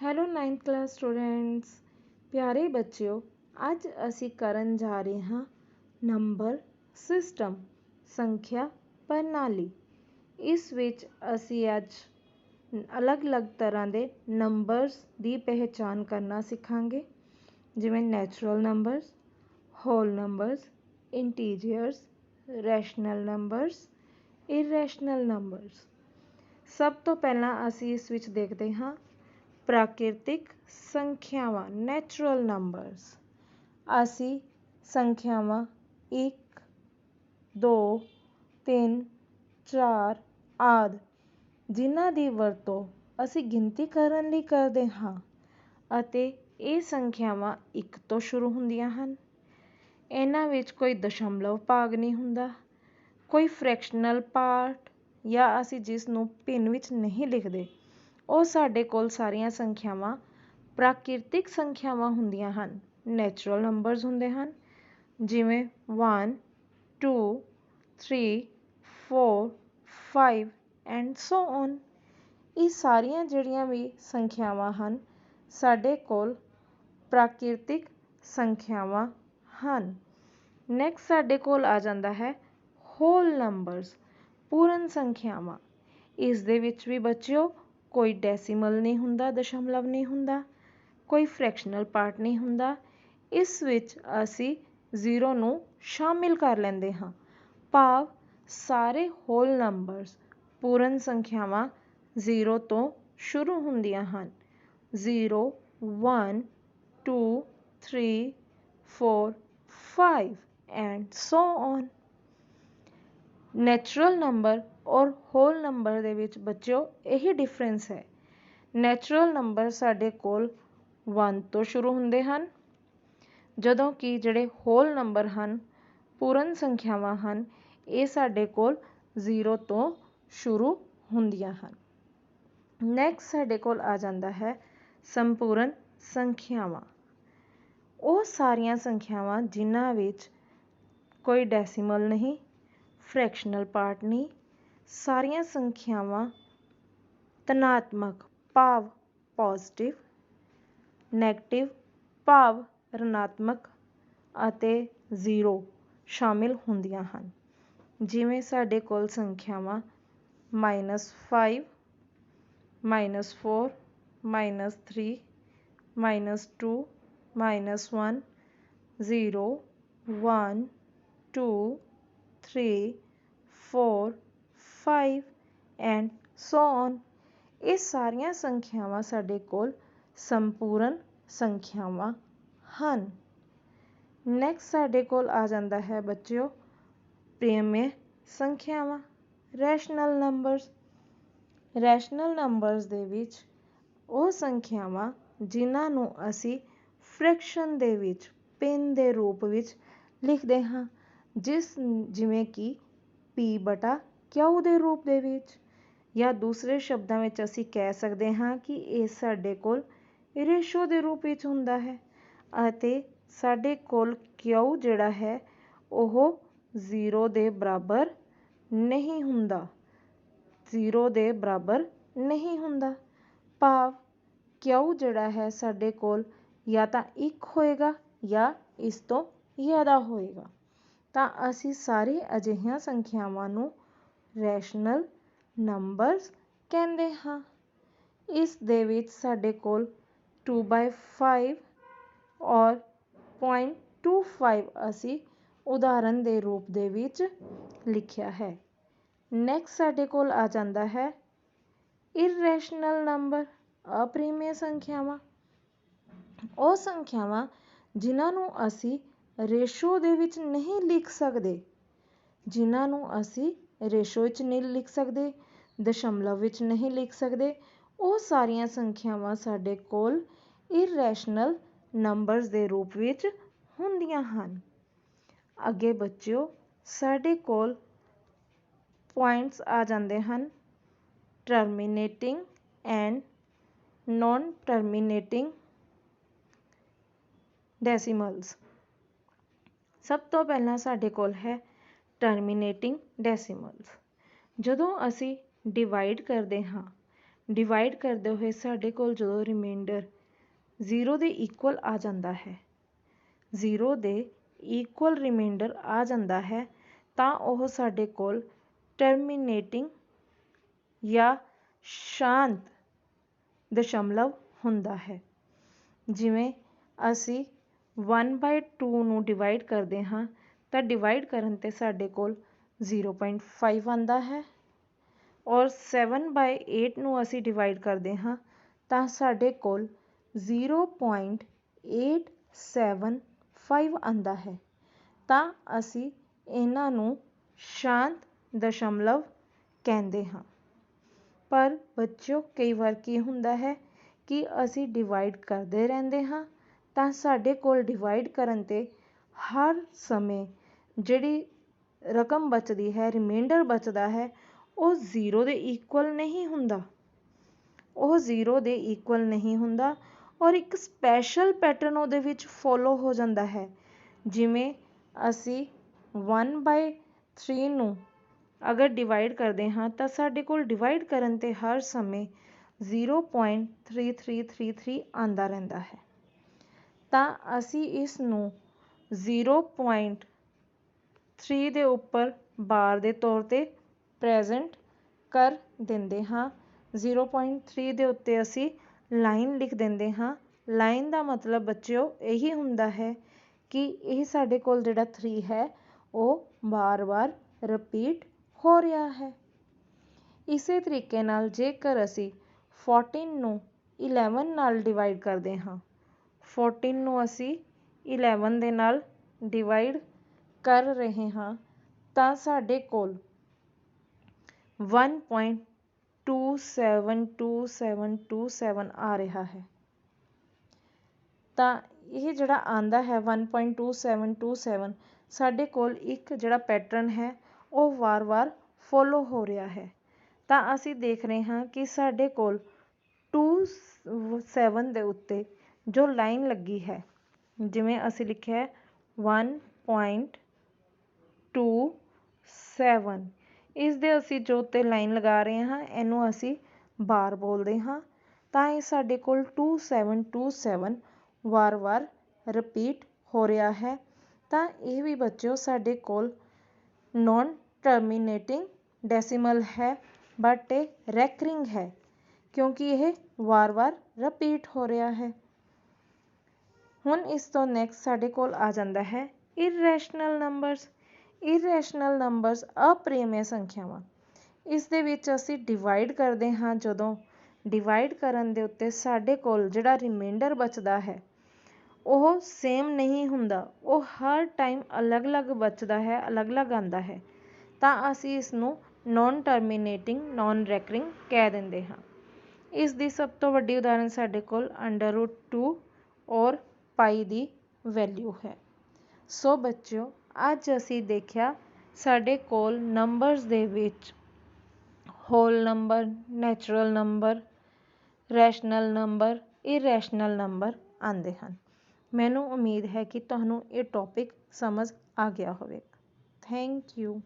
Hello 9th class students. ਪਿਆਰੇ ਬੱਚਿਓ, ਅੱਜ ਅਸੀਂ ਕਰਨ ਜਾ ਰਹੇ ਹਾਂ ਨੰਬਰ ਸਿਸਟਮ, ਸੰਖਿਆ ਪ੍ਰਣਾਲੀ। ਇਸ ਵਿੱਚ ਅਸੀਂ ਅੱਜ ਅਲੱਗ-ਅਲੱਗ ਤਰ੍ਹਾਂ ਦੇ ਨੰਬਰਸ ਦੀ ਪਹਿਚਾਣ ਕਰਨਾ ਸਿੱਖਾਂਗੇ, ਜਿਵੇਂ natural numbers, whole numbers, integers, rational numbers, irrational numbers. ਸਭ ਤੋਂ ਪਹਿਲਾਂ ਅਸੀਂ ਇਸ ਵਿੱਚ ਦੇਖਦੇ ਹਾਂ ਪ੍ਰਾਕਿਰਤਿਕ ਸੰਖਿਆਵਾਂ, ਨੈਚੁਰਲ ਨੰਬਰਸ। ਅਸੀਂ ਸੰਖਿਆਵਾਂ 1, 2, 3, 4 ਆਦਿ ਜਿਨ੍ਹਾਂ ਦੀ ਵਰਤੋਂ ਅਸੀਂ ਗਿਣਤੀ ਕਰਨ ਲਈ ਕਰਦੇ ਹਾਂ, ਅਤੇ ਇਹ ਸੰਖਿਆਵਾਂ 1 ਤੋਂ ਸ਼ੁਰੂ ਹੁੰਦੀਆਂ ਹਨ। ਇਹਨਾਂ ਵਿੱਚ ਕੋਈ ਦਸ਼ਮਲਵ ਭਾਗ ਨਹੀਂ ਹੁੰਦਾ, ਕੋਈ ਫ੍ਰੈਕਸ਼ਨਲ ਪਾਰਟ, ਜਾਂ ਅਸੀਂ ਜਿਸ ਨੂੰ ਭਿੰਨ ਵਿੱਚ ਨਹੀਂ ਲਿਖਦੇ। ਉਹ ਸਾਡੇ ਕੋਲ ਸਾਰੀਆਂ ਸੰਖਿਆਵਾਂ ਪ੍ਰਾਕਿਰਤਿਕ ਸੰਖਿਆਵਾਂ ਹੁੰਦੀਆਂ ਹਨ, ਨੈਚੁਰਲ ਨੰਬਰਸ ਹੁੰਦੇ ਹਨ, ਜਿਵੇਂ 1, 2, 3, 4, 5 ਐਂਡ ਸੋ ਔਨ। ਇਹ ਸਾਰੀਆਂ ਜਿਹੜੀਆਂ ਵੀ ਸੰਖਿਆਵਾਂ ਹਨ, ਸਾਡੇ ਕੋਲ ਪ੍ਰਾਕਿਰਤਿਕ ਸੰਖਿਆਵਾਂ ਹਨ। ਨੈਕਸਟ ਸਾਡੇ ਕੋਲ ਆ ਜਾਂਦਾ ਹੈ ਹੋਲ ਨੰਬਰਸ, ਪੂਰਨ ਸੰਖਿਆਵਾਂ। ਇਸ ਦੇ ਵਿੱਚ ਵੀ ਬੱਚਿਓ ਕੋਈ ਡੈਸੀਮਲ ਨਹੀਂ ਹੁੰਦਾ, ਦਸ਼ਮਲਵ ਨਹੀਂ ਹੁੰਦਾ, ਕੋਈ ਫ੍ਰੈਕਸ਼ਨਲ ਪਾਰਟ ਨਹੀਂ ਹੁੰਦਾ। ਇਸ ਵਿੱਚ ਅਸੀਂ 0 ਨੂੰ ਸ਼ਾਮਿਲ ਕਰ ਲੈਂਦੇ ਹਾਂ, ਭਾਵ ਸਾਰੇ ਹੋਲ ਨੰਬਰਸ, ਪੂਰਨ ਸੰਖਿਆਵਾਂ 0 ਤੋਂ ਸ਼ੁਰੂ ਹੁੰਦੀਆਂ ਹਨ। 0, 1, 2, 3, 4, 5 and so on. Natural number ਔਰ ਹੋਲ ਨੰਬਰ ਦੇ ਵਿੱਚ ਬੱਚਿਓ ਇਹੀ ਡਿਫਰੈਂਸ ਹੈ। ਨੈਚੁਰਲ ਨੰਬਰ ਸਾਡੇ ਕੋਲ 1 ਤੋਂ ਸ਼ੁਰੂ ਹੁੰਦੇ ਹਨ, ਜਦੋਂ ਕਿ ਜਿਹੜੇ ਹੋਲ ਨੰਬਰ ਹਨ, ਪੂਰਨ ਸੰਖਿਆਵਾਂ ਹਨ, ਇਹ ਸਾਡੇ ਕੋਲ 0 ਤੋਂ ਸ਼ੁਰੂ ਹੁੰਦੀਆਂ ਹਨ। ਨੈਕਸਟ ਸਾਡੇ ਕੋਲ ਆ ਜਾਂਦਾ ਹੈ ਸੰਪੂਰਨ ਸੰਖਿਆਵਾਂ। ਉਹ ਸਾਰੀਆਂ ਸੰਖਿਆਵਾਂ ਜਿਨ੍ਹਾਂ ਵਿੱਚ ਕੋਈ ਡੈਸੀਮਲ ਨਹੀਂ, ਫ੍ਰੈਕਸ਼ਨਲ ਪਾਰਟ ਨਹੀਂ, ਸਾਰੀਆਂ ਸੰਖਿਆਵਾਂ ਧਨਾਤਮਕ ਭਾਵ ਪੋਜ਼ਿਟਿਵ, ਨੈਗੇਟਿਵ ਭਾਵ ਰਿਣਾਤਮਕ, ਅਤੇ 0 ਸ਼ਾਮਿਲ ਹੁੰਦੀਆਂ ਹਨ। ਜਿਵੇਂ ਸਾਡੇ ਕੋਲ ਸੰਖਿਆਵਾਂ -5, -4, -3, -2, -1, 0, 1, 2, 3, 4, 5 ਐਂਡ ਸੋ ਔਨ। ਇਹ ਸਾਰੀਆਂ ਸੰਖਿਆਵਾਂ ਸਾਡੇ ਕੋਲ ਸੰਪੂਰਨ ਸੰਖਿਆਵਾਂ ਹਨ। ਨੈਕਸਟ ਸਾਡੇ ਕੋਲ ਆ ਜਾਂਦਾ ਹੈ ਬੱਚਿਓ ਪ੍ਰਮੇਯ ਸੰਖਿਆਵਾਂ, ਰੈਸ਼ਨਲ ਨੰਬਰਸ। ਰੈਸ਼ਨਲ ਨੰਬਰਸ ਦੇ ਵਿੱਚ ਉਹ ਸੰਖਿਆਵਾਂ ਜਿਨ੍ਹਾਂ ਨੂੰ ਅਸੀਂ ਫ੍ਰੈਕਸ਼ਨ ਦੇ ਵਿੱਚ, ਭਿੰਨ ਦੇ ਰੂਪ ਵਿੱਚ ਲਿਖਦੇ ਹਾਂ, ਜਿਵੇਂ ਕਿ P/Q ਦੇ ਰੂਪ ਦੇ ਵਿੱਚ, ਜਾਂ ਦੂਸਰੇ ਸ਼ਬਦਾਂ ਵਿੱਚ ਅਸੀਂ ਕਹਿ ਸਕਦੇ ਹਾਂ ਕਿ ਇਹ ਸਾਡੇ ਕੋਲ ਰੇਸ਼ੋ ਦੇ ਰੂਪ ਵਿੱਚ ਹੁੰਦਾ ਹੈ, ਅਤੇ ਸਾਡੇ ਕੋਲ Q ਜਿਹੜਾ ਹੈ ਉਹ 0 ਦੇ ਬਰਾਬਰ ਨਹੀਂ ਹੁੰਦਾ, 0 ਦੇ ਬਰਾਬਰ ਨਹੀਂ ਹੁੰਦਾ, ਭਾਵ Q ਜਿਹੜਾ ਹੈ ਸਾਡੇ ਕੋਲ ਜਾਂ ਤਾਂ 1 ਹੋਏਗਾ ਜਾਂ ਇਸ ਤੋਂ ਜ਼ਿਆਦਾ ਹੋਏਗਾ। ਤਾਂ ਅਸੀਂ ਸਾਰੇ ਅਜਿਹੀਆਂ ਸੰਖਿਆਵਾਂ ਨੂੰ ਰੈਸ਼ਨਲ ਨੰਬਰਸ ਕਹਿੰਦੇ ਹਾਂ। ਇਸ ਦੇ ਵਿੱਚ ਸਾਡੇ ਕੋਲ 2/5 ਔਰ 0.25 ਅਸੀਂ ਉਦਾਹਰਨ ਦੇ ਰੂਪ ਦੇ ਵਿੱਚ ਲਿਖਿਆ ਹੈ। ਨੈਕਸਟ ਸਾਡੇ ਕੋਲ ਆ ਜਾਂਦਾ ਹੈ ਇਰੈਸ਼ਨਲ ਨੰਬਰ, ਅਪਰਿਮੇਯ ਸੰਖਿਆਵਾਂ। ਉਹ ਸੰਖਿਆਵਾਂ ਜਿਨ੍ਹਾਂ ਨੂੰ ਅਸੀਂ ਰੇਸ਼ੋ ਦੇ ਵਿੱਚ ਨਹੀਂ ਲਿਖ ਸਕਦੇ, ਜਿਨ੍ਹਾਂ ਨੂੰ ਅਸੀਂ ਰੇਸ਼ੋ ਵਿੱਚ ਨਹੀਂ ਲਿਖ ਸਕਦੇ, ਦਸ਼ਮਲਵ ਵਿੱਚ ਨਹੀਂ ਲਿਖ ਸਕਦੇ, ਉਹ ਸਾਰੀਆਂ ਸੰਖਿਆਵਾਂ ਸਾਡੇ ਕੋਲ ਇਰੈਸ਼ਨਲ ਨੰਬਰਸ ਦੇ ਰੂਪ ਵਿੱਚ ਹੁੰਦੀਆਂ ਹਨ। ਅੱਗੇ ਬੱਚਿਓ ਸਾਡੇ ਕੋਲ ਪੁਆਇੰਟਸ ਆ ਜਾਂਦੇ ਹਨ, ਟਰਮੀਨੇਟਿੰਗ ਐਂਡ ਨੋਨ ਟਰਮੀਨੇਟਿੰਗ ਡੈਸੀਮਲਸ। ਸਭ ਤੋਂ ਪਹਿਲਾਂ ਸਾਡੇ ਕੋਲ ਹੈ ਟਰਮੀਨੇਟਿੰਗ ਡੈਸੀਮਲਸ। ਜਦੋਂ ਅਸੀਂ ਡਿਵਾਈਡ ਕਰਦੇ ਹਾਂ डिवाइड करते हुए साढ़े कोल जो रिमाइंडर 0 के इक्वल आ जाता है, 0 के इक्वल रिमाइंडर आ जाता है, तो वह साढ़े कोल टर्मीनेटिंग या शांत दशमलव हुंदा है। जिमें असी 1/2 नूं डिवाइड करते हाँ तो डिवाइड करन ते साढ़े कोल 0.5 आंदा है, और 7/8 नूं असी डिवाइड करते हाँ तो साढ़े कोल 0.875 आंदा है। तो असी इन्हां नूं शांत दशमलव कहते हाँ। पर बच्चों कई बार की हुंदा है कि असी डिवाइड करते रहते हाँ तो साढ़े कोल डिवाइड करन ते हर समय जिहड़ी रकम बचती है, रिमाइंडर बचता है, वो 0 के इक्वल नहीं हुंदा, वो 0 के इक्वल नहीं हुंदा, और एक स्पैशल पैटर्न उहदे विच फॉलो हो जाता है। जिमें असी 1/3 नूं अगर डिवाइड करते हाँ तो साढ़े कोल डिवाइड करन ते हर समय 0.3333 आंदा रहिंदा है। तो असी इस नूं 0.3 दे उपर बार दे तौर ते प्रेजेंट कर देंदे हाँ। 0.3 दे उत्ते असी लाइन लिख देंदे हाँ। लाइन का मतलब बच्चों यही हुंदा है कि यह साढ़े कोल जिहड़ा 3 है वो बार बार रिपीट हो रहा है। इसे तरीके नाल जेकर असी 14 नूं 11 नाल डिवाइड करते हाँ, 14 नूं असी 11 दे नाल डिवाइड कर रहे हाँ तो साढ़े कोल 1.27227 आ रहा है। तो यह जिहड़ा आंदा है 1.2727 साढ़े कोल एक जिहड़ा पैटर्न है वो वार वार फॉलो हो रहा है। तो असी देख रहे हाँ कि साढ़े कोल 27 दे उत्ते जो लाइन लगी है, जिमें असी लिखिया है 1.27, इस दे असी जो उत्ते लाइन लगा रहे हाँ इनू असी बार बोलते हाँ। तो ये साढ़े कोल 2727 वार वार रिपीट हो रहा है। तो ये भी बच्चों साढ़े कोल नॉन टर्मीनेटिंग डेसीमल है, बट ये रैकरिंग है क्योंकि यह वार वार रिपीट हो रहा है। हुण इस तो नैक्सट साढ़े कोल आ जाता है इरैशनल नंबरस। इरैशनल नंबरस अप्रिमेय संख्यावां। इस दे विच असी डिवाइड करते हाँ, जदों डिवाइड करन दे उत्ते साढ़े कोल जिहड़ा रिमाइंडर बचदा है वो सेम नहीं हुंदा, वो हर टाइम अलग अलग बचदा है, अलग अलग आंदा है। तो असी इसनूं नॉन टर्मीनेटिंग नॉन रैकरिंग कह देंदे हाँ। इस दी सब तो वड्डी उदाहरण साढ़े कोल √2 और पाई दी वैल्यू है। सो बच्चों अज असी देखिया साढ़े कोल नंबरस दे विच whole number, natural number, rational number, irrational number आंदे हैं। मैनूं उम्मीद है कि तुहानूं ये टॉपिक समझ आ गया होवेगा। Thank you.